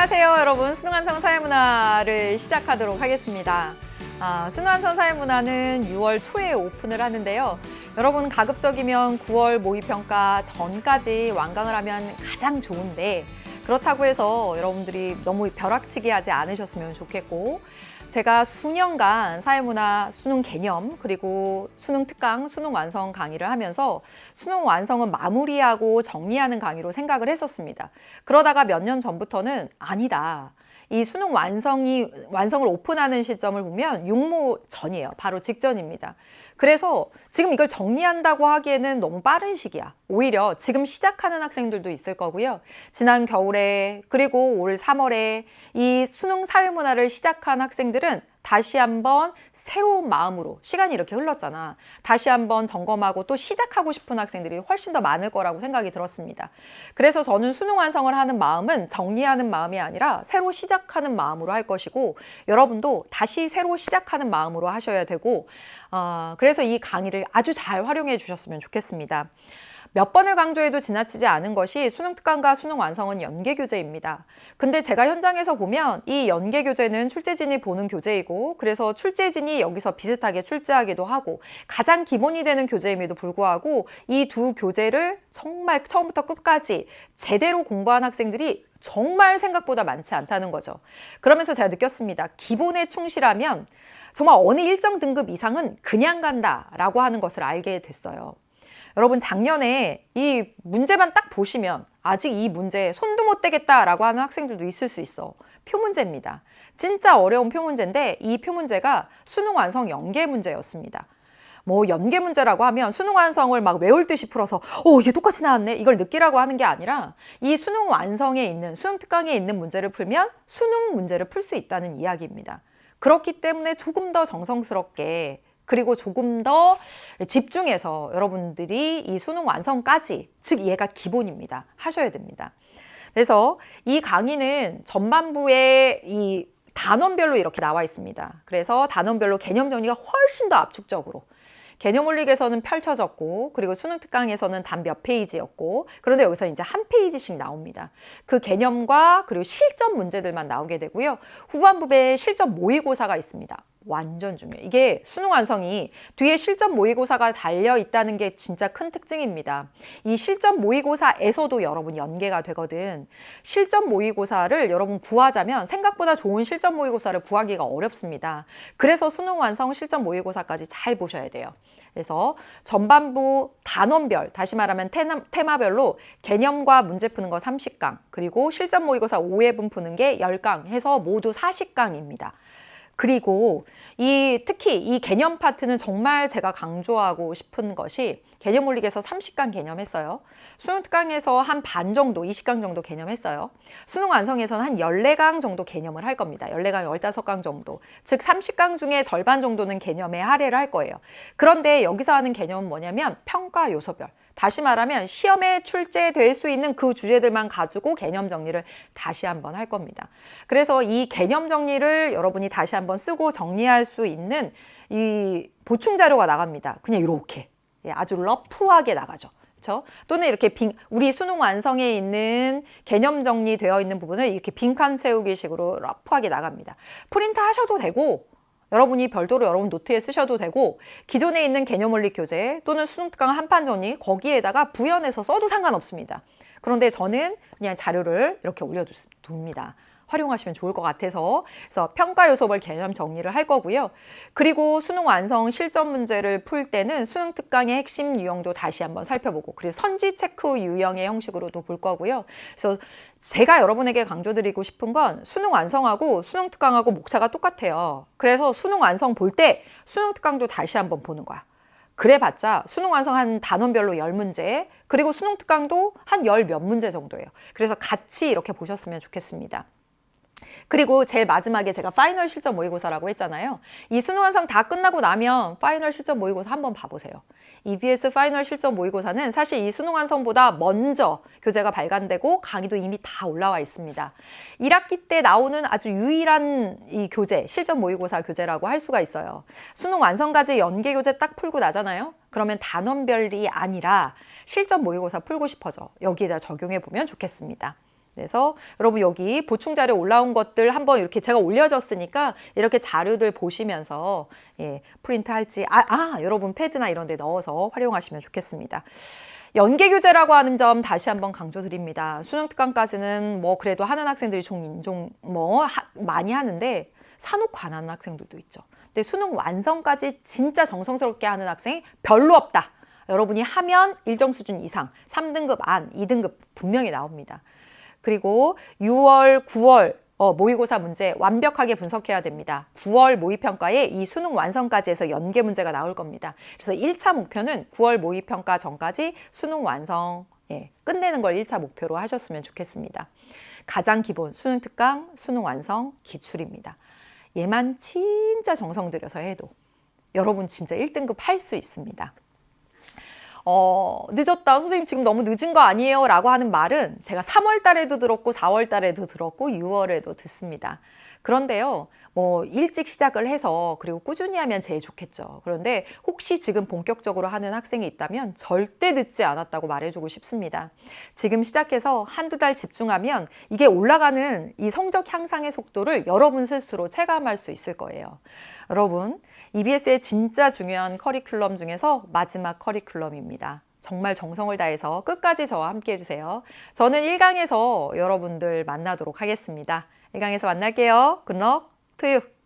안녕하세요 여러분. 수능완성 사회문화를 시작하도록 하겠습니다. 수능완성 사회문화는 6월 초에 오픈을 하는데요. 여러분 가급적이면 9월 모의평가 전까지 완강을 하면 가장 좋은데 그렇다고 해서 여러분들이 너무 벼락치기 하지 않으셨으면 좋겠고 제가 수년간 사회문화 수능 개념 그리고 수능 특강, 수능 완성 강의를 하면서 수능 완성은 마무리하고 정리하는 강의로 생각을 했었습니다. 그러다가 몇 년 전부터는 아니다. 이 수능 완성을 오픈하는 시점을 보면 육모 전이에요. 바로 직전입니다. 그래서 지금 이걸 정리한다고 하기에는 너무 빠른 시기야. 오히려 지금 시작하는 학생들도 있을 거고요. 지난 겨울에 그리고 올 3월에 이 수능 사회문화를 시작한 학생들은 다시 한번 새로운 마음으로 시간이 이렇게 흘렀잖아. 다시 한번 점검하고 또 시작하고 싶은 학생들이 훨씬 더 많을 거라고 생각이 들었습니다. 그래서 저는 수능 완성을 하는 마음은 정리하는 마음이 아니라 새로 시작하는 마음으로 할 것이고 여러분도 다시 새로 시작하는 마음으로 하셔야 되고 그래서 이 강의를 아주 잘 활용해 주셨으면 좋겠습니다. 몇 번을 강조해도 지나치지 않은 것이 수능 특강과 수능 완성은 연계 교재입니다. 근데 제가 현장에서 보면 이 연계 교재는 출제진이 보는 교재이고 그래서 출제진이 여기서 비슷하게 출제하기도 하고 가장 기본이 되는 교재임에도 불구하고 이 두 교재를 정말 처음부터 끝까지 제대로 공부한 학생들이 정말 생각보다 많지 않다는 거죠. 그러면서 제가 느꼈습니다. 기본에 충실하면 정말 어느 일정 등급 이상은 그냥 간다라고 하는 것을 알게 됐어요. 여러분 작년에 이 문제만 딱 보시면 아직 이 문제에 손도 못 대겠다라고 하는 학생들도 있을 수 있어. 표문제입니다. 진짜 어려운 표문제인데 이 표문제가 수능 완성 연계 문제였습니다. 뭐 연계 문제라고 하면 수능 완성을 막 외울 듯이 풀어서 이게 똑같이 나왔네 이걸 느끼라고 하는 게 아니라 이 수능 완성에 있는 수능 특강에 있는 문제를 풀면 수능 문제를 풀 수 있다는 이야기입니다. 그렇기 때문에 조금 더 정성스럽게 그리고 조금 더 집중해서 여러분들이 이 수능 완성까지, 즉 얘가 기본입니다. 하셔야 됩니다. 그래서 이 강의는 전반부에 이 단원별로 이렇게 나와 있습니다. 그래서 단원별로 개념 정리가 훨씬 더 압축적으로 개념 올릭에서는 펼쳐졌고 그리고 수능 특강에서는 단 몇 페이지였고 그런데 여기서 이제 한 페이지씩 나옵니다. 그 개념과 그리고 실전 문제들만 나오게 되고요. 후반부에 실전 모의고사가 있습니다. 완전 중요해요. 이게 수능 완성이 뒤에 실전 모의고사가 달려 있다는 게 진짜 큰 특징입니다. 이 실전 모의고사에서도 여러분 연계가 되거든. 실전 모의고사를 여러분 구하자면 생각보다 좋은 실전 모의고사를 구하기가 어렵습니다. 그래서 수능 완성 실전 모의고사까지 잘 보셔야 돼요. 그래서 전반부 단원별, 다시 말하면 테마별로 개념과 문제 푸는 거 30강, 그리고 실전 모의고사 5회분 푸는 게 10강 해서 모두 40강입니다. 그리고 특히 이 개념 파트는 정말 제가 강조하고 싶은 것이 개념 올릭에서 30강 개념했어요. 수능 특강에서 한 반 정도, 20강 정도 개념했어요. 수능 완성에서는 한 14강 정도 개념을 할 겁니다. 14강, 15강 정도. 즉 30강 중에 절반 정도는 개념에 할애를 할 거예요. 그런데 여기서 하는 개념은 뭐냐면 평가 요소별. 다시 말하면 시험에 출제될 수 있는 그 주제들만 가지고 개념 정리를 다시 한번 할 겁니다. 그래서 이 개념 정리를 여러분이 다시 한번 쓰고 정리할 수 있는 이 보충 자료가 나갑니다. 그냥 이렇게 아주 러프하게 나가죠. 그렇죠? 또는 이렇게 우리 수능 완성에 있는 개념 정리되어 있는 부분을 이렇게 빈칸 세우기 식으로 러프하게 나갑니다. 프린트 하셔도 되고 여러분이 별도로 여러분 노트에 쓰셔도 되고 기존에 있는 개념 올릭 교재 또는 수능 특강 한판 정리 거기에다가 부연해서 써도 상관없습니다. 그런데 저는 그냥 자료를 이렇게 올려둡니다. 활용하시면 좋을 것 같아서 그래서 평가 요소별 개념 정리를 할 거고요. 그리고 수능 완성 실전 문제를 풀 때는 수능 특강의 핵심 유형도 다시 한번 살펴보고 그리고 선지 체크 유형의 형식으로도 볼 거고요. 그래서 제가 여러분에게 강조드리고 싶은 건 수능 완성하고 수능 특강하고 목차가 똑같아요. 그래서 수능 완성 볼 때 수능 특강도 다시 한번 보는 거야. 그래봤자 수능 완성 한 단원별로 10문제 그리고 수능 특강도 한 10 몇 문제 정도예요. 그래서 같이 이렇게 보셨으면 좋겠습니다. 그리고 제일 마지막에 제가 파이널 실전 모의고사라고 했잖아요. 이 수능 완성 다 끝나고 나면 파이널 실전 모의고사 한번 봐보세요. EBS 파이널 실전 모의고사는 사실 이 수능 완성보다 먼저 교재가 발간되고 강의도 이미 다 올라와 있습니다. 1학기 때 나오는 아주 유일한 이 교재, 실전 모의고사 교재라고 할 수가 있어요. 수능 완성까지 연계 교재 딱 풀고 나잖아요. 그러면 단원별이 아니라 실전 모의고사 풀고 싶어져. 여기에다 적용해 보면 좋겠습니다. 그래서 여러분 여기 보충 자료 올라온 것들 한번 이렇게 제가 올려줬으니까 이렇게 자료들 보시면서 프린트 할지 여러분 패드나 이런 데 넣어서 활용하시면 좋겠습니다. 연계 교재라고 하는 점 다시 한번 강조드립니다. 수능 특강까지는 뭐 그래도 하는 학생들이 종종 많이 하는데 사놓고 안 하는 학생들도 있죠. 근데 수능 완성까지 진짜 정성스럽게 하는 학생이 별로 없다. 여러분이 하면 일정 수준 이상, 3등급 안, 2등급 분명히 나옵니다. 그리고 6월, 9월 모의고사 문제 완벽하게 분석해야 됩니다. 9월 모의평가에 이 수능 완성까지 해서 연계 문제가 나올 겁니다. 그래서 1차 목표는 9월 모의평가 전까지 수능 완성 끝내는 걸 1차 목표로 하셨으면 좋겠습니다. 가장 기본 수능 특강, 수능 완성, 기출입니다. 얘만 진짜 정성 들여서 해도 여러분 진짜 1등급 할 수 있습니다. 늦었다. 선생님 지금 너무 늦은 거 아니에요? 라고 하는 말은 제가 3월 달에도 들었고 4월 달에도 들었고 6월에도 듣습니다. 그런데요. 뭐 일찍 시작을 해서 그리고 꾸준히 하면 제일 좋겠죠. 그런데 혹시 지금 본격적으로 하는 학생이 있다면 절대 늦지 않았다고 말해주고 싶습니다. 지금 시작해서 한두 달 집중하면 이게 올라가는 이 성적 향상의 속도를 여러분 스스로 체감할 수 있을 거예요. 여러분, EBS의 진짜 중요한 커리큘럼 중에서 마지막 커리큘럼입니다. 정말 정성을 다해서 끝까지 저와 함께 해주세요. 저는 1강에서 여러분들 만나도록 하겠습니다. 1강에서 만날게요. Good luck to you.